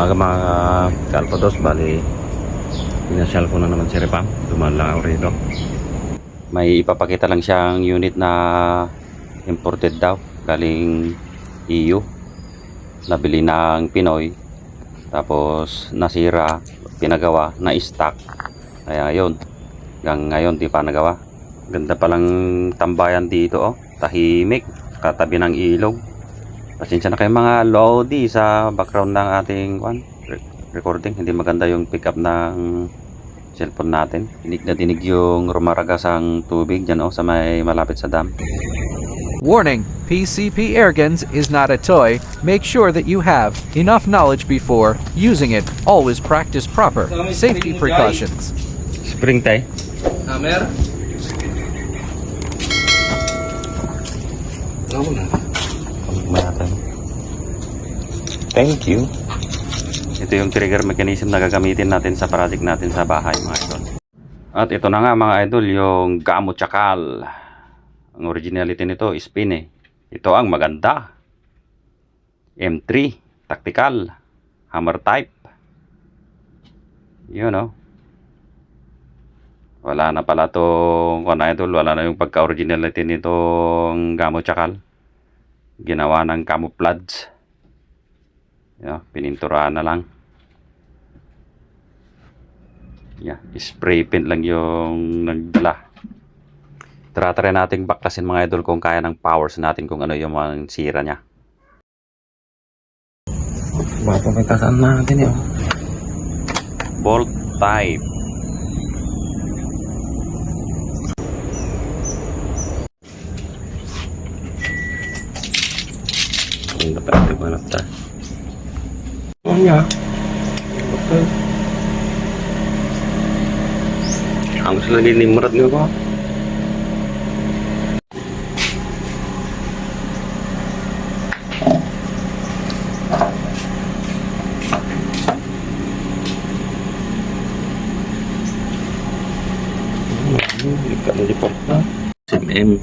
Umaga mga kalpados, bali pinasyal ko na naman si Repam. Dumaan lang ako rito. May ipapakita lang siyang unit na imported daw galing EU. Nabili ng Pinoy, tapos nasira, pinagawa, na-stock. Kaya yun, hanggang ngayon di pa nagawa. Ganda palang tambayan dito, oh. Tahimik, katabi ng ilog. Pasensya na kayo mga lodi sa background ng ating recording. Hindi maganda yung pickup ng cellphone natin. Dinig na dinig yung rumaragas ang tubig dyan, oh, sa may malapit sa dam. Warning, PCP Airguns is not a toy. Make sure that you have enough knowledge before using it. Always practice proper safety precautions. Spring tay. Hammer. Ano na? Thank you. Ito yung trigger mechanism na gagamitin natin sa project natin sa bahay, mga idol. At ito na nga mga idol, yung Gamo Chakal. Ang originality nito is pin eh. Ito ang maganda. M3 tactical hammer type. Yun, oh. Wala na pala tong idol, wala na yung pagka-originality nitong Gamo Chakal. Ginawa ng camouflage. Pininturahan na lang. Spray paint lang yung nagdala. Try nating baklasin mga idol kung kaya ng powers natin, kung ano yung mga sira niya. Mapapagkasan natin yun. Bolt type. Ang dapat ito manap tayo. Oh yeah. Okay. Ang gusto lagi ni Murat nyo ko. Ikat na di po. SMM.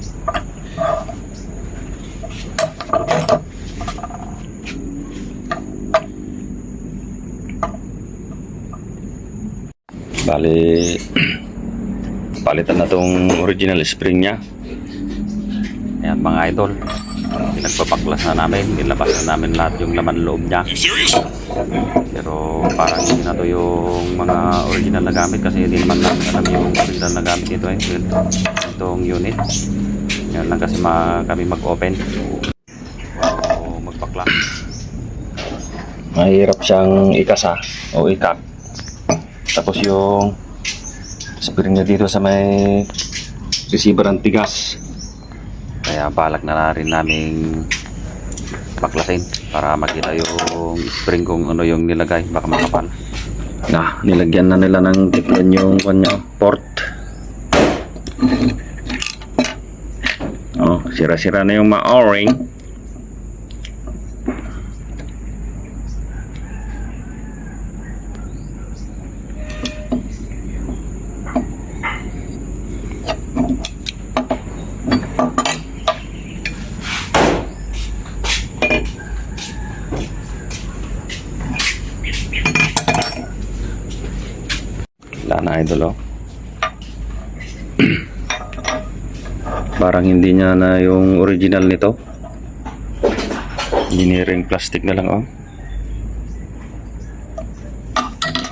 Bali, palitan na tong original spring nya. Ayan mga idol, pinagpapaklas na namin, nilabas na namin lahat yung laman loob nya. Pero parang hindi na to yung mga original na gamit, kasi hindi naman namin alam yung original na gamit nito eh. Itong unit. Yan lang kasi kami mag-open o magpaklas. Mahirap siyang ikasa o ikak. Tapos yung spring niya dito sa may receiver ang tigas. Kaya balak na rin naming baklasin para makita yung spring kung ano yung nilagay. Baka makapal. Nilagyan na nila ng tiklan yung kanya port. Sira-sira na yung ma-o-ring. Wala na idol, oh. Parang hindi niya na yung original nito. Engineering plastic na lang, oh.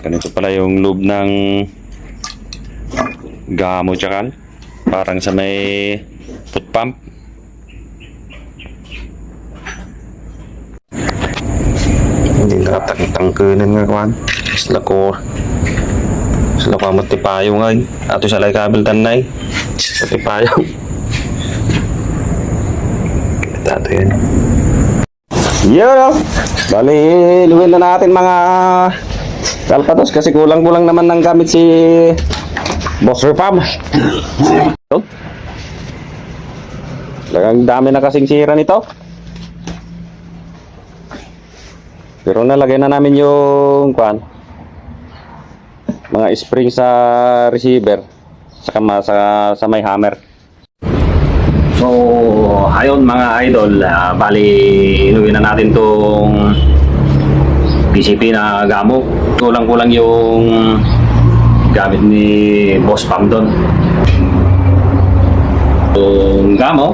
Ganito pala yung loob ng Gamo Chakal. Parang sa may foot pump. Hindi nakatakitangkunan nga kawan. Sila ko matipayo nga. Ato sa lay kabel tanay. Matipayo. Kita ito yan. Yun, bali, luwin na natin mga kalpatos kasi kulang-kulang naman ng gamit si Boss Repam. Talagang dami na kasing sira nito. Pero nalagay na namin yung mga spring sa receiver sa may hammer. So ayun mga idol, bali inuwi na natin tong PCP na gamo. Kulang-kulang yung gamit ni Boss Pam doon. Yung gamo,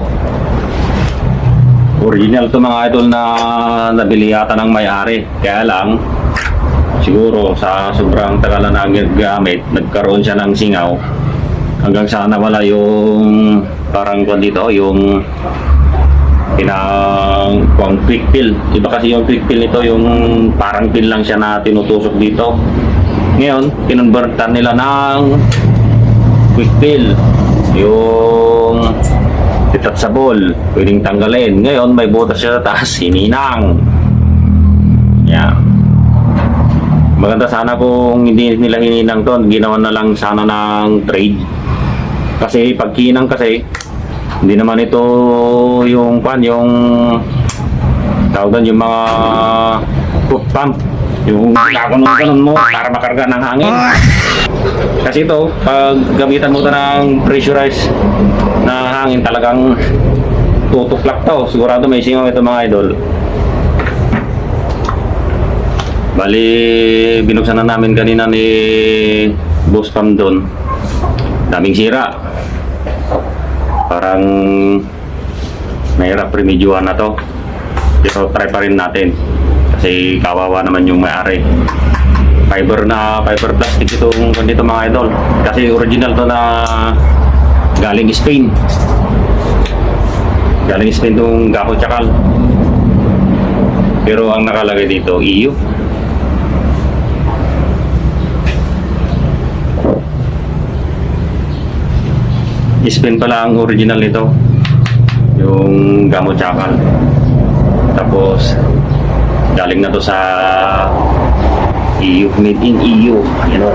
original to mga idol na nabili yata ng may-ari. Kaya lang, siguro sa sobrang tagal na gamit, nagkaroon siya ng singaw. Hanggang sa nawala yung parang kung dito, yung quick fill. Iba kasi yung quick fill nito, yung parang pin lang siya na tinutusok dito. Ngayon, kinonvertan nila ng quick fill. Yung detachable, pwedeng tanggalin. Ngayon, may butas siya sa taas, hininang. Yan. Maganda sana kung hindi nila hininang to, ginawa na lang sana ng trade. Kasi pag hinang kasi, hindi naman ito yung tawag doon, yung mga foot pump, yung kakunon-kunon mo para makarga ng hangin. Kasi ito, pag gamitan mo ito ng pressurized na hangin, talagang tutuklak to. Sigurado may singaw ito mga idol. Bali, binuksan na namin kanina ni Boss Pam doon. Daming sira. Parang mahirap remedyohan na to. Pero try pa rin natin. Kasi kawawa naman yung may-ari. Fiber plastic itong ganito mga idol. Kasi original to na galing Spain. Galing Spain itong Gaho Chakal. Pero ang nakalagay dito, EU. Spain pala ang original nito, yung Gamo Chakal. Tapos galing na to sa EU, made in EU, you know.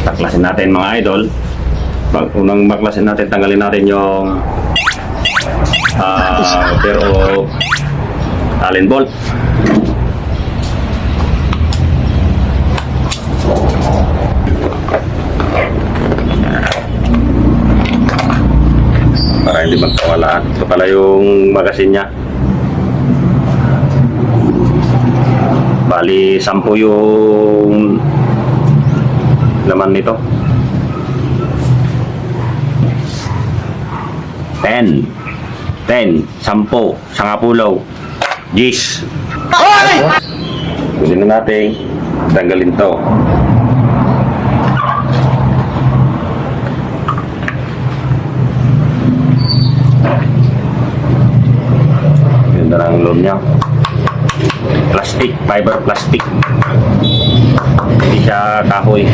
Taklasin natin mga idol. Unang baklasin natin, tanggalin natin yung pair of Allen bolt. Para hindi magkawalaan. Ito pala yung magasin niya. Bali 10 yung laman nito. 10 10 sangapulaw 10. Pwede na natin tanggalin to. Ganda ng loob niya. Plastic, fiber plastic. Hindi siya kahoy.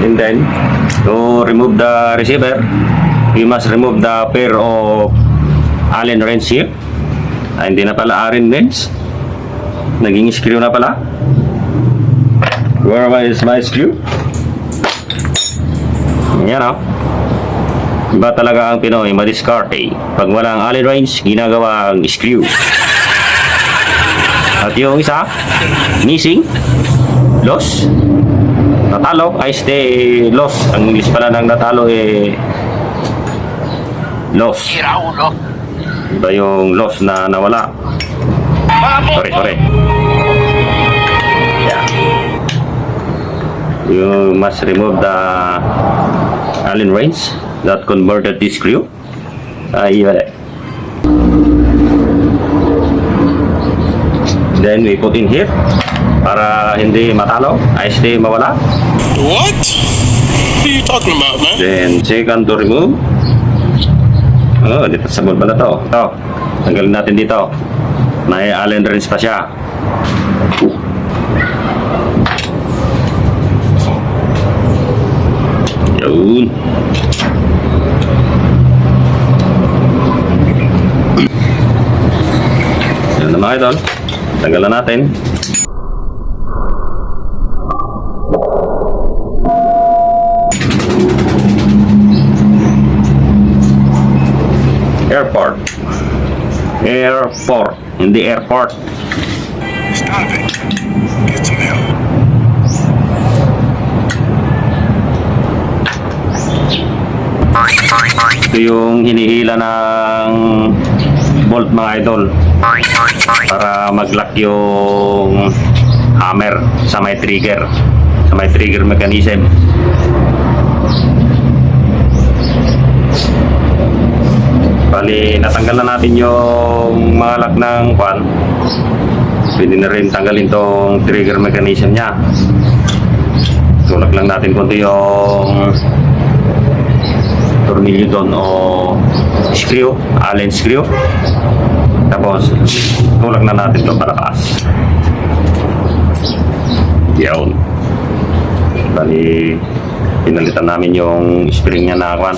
And then, to remove the receiver, we must remove the pair of Allen wrench here. Hindi na pala Allen wrench. Naging screw na pala. Where is my screw? Yan o. Iba talaga ang Pinoy, madiskarte. Pag walang Allen wrench, ginagawang screw. At yung isa, missing, loss, natalo, ay stay, loss. Ang English pala ng natalo loss. Iba yung loss na nawala. Sorry. Yeah. You must remove the Allen wrench that converted this screw. Then we put in here para hindi matalo, ay stay mawala. What? What are you talking about, man? Then second to remove. Oh, dito sa bulba na to. Ito, tanggalin natin dito. May Allen wrench pa siya. Yun. Yan na mga idol. Tanggalan natin. Airport, hindi airport. Stop it. Get some help. Ito yung hinihila ng bolt mga idol para mag-lock yung hammer sa may trigger mechanism. Bali, natanggal na natin yung mga lock ng pan. Pwede na rin tanggalin tong trigger mechanism nya. Tulak lang natin konti yung tornilyo doon o screw, allen screw. Tapos, tulak na natin ito palakas. Yawn. Bali, pinalitan namin yung spring nya na kwan.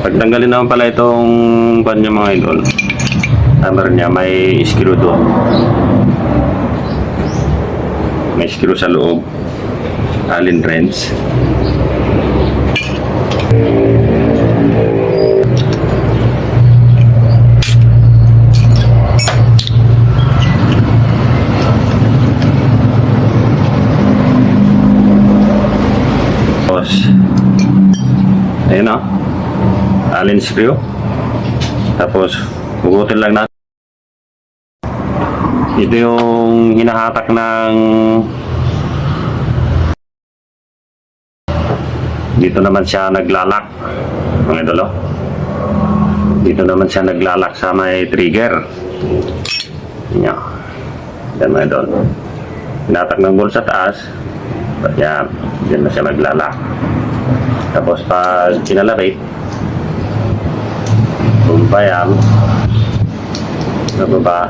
Pagtanggalin naman pala itong kwan niya mga idol, hammer niya may screw doon. May screw sa loob, allen wrench. Tapos, ayun o, allen screw. Tapos, hugutin lang natin. Ito yung hinahatak ng dito naman siya naglalak mga idol. Dito naman siya naglalak sa may trigger. Yan. Yan mga idol. Hinahatak ng bolt sa taas. Yan. Yan na siya naglalak. Tapos pag kinalabit, bumba yan. Nababa.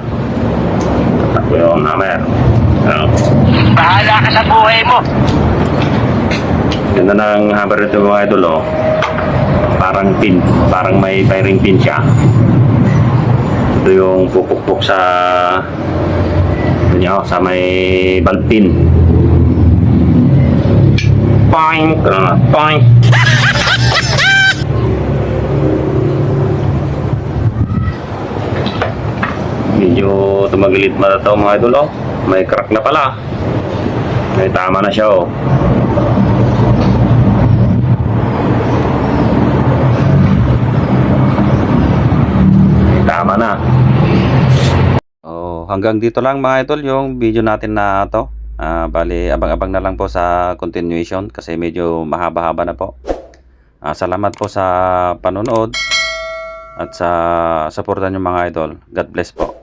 Takbo yung hammer. Bahala ka sa buhay mo. Ganda ng hammer ito mga idol, oh. Parang pin. Parang may firing pin siya. Ito yung pupukpok sa sa may valve pin. Poing! Poing! Medyo tumagalit mata ito mga idol, oh. May crack na pala. May tama na siya, oh. Tama na. Oh, hanggang dito lang mga idol yung video natin na to. Bali, abang-abang na lang po sa continuation kasi medyo mahaba-haba na po. Salamat po sa panonood at sa suporta nyo mga idol. God bless po.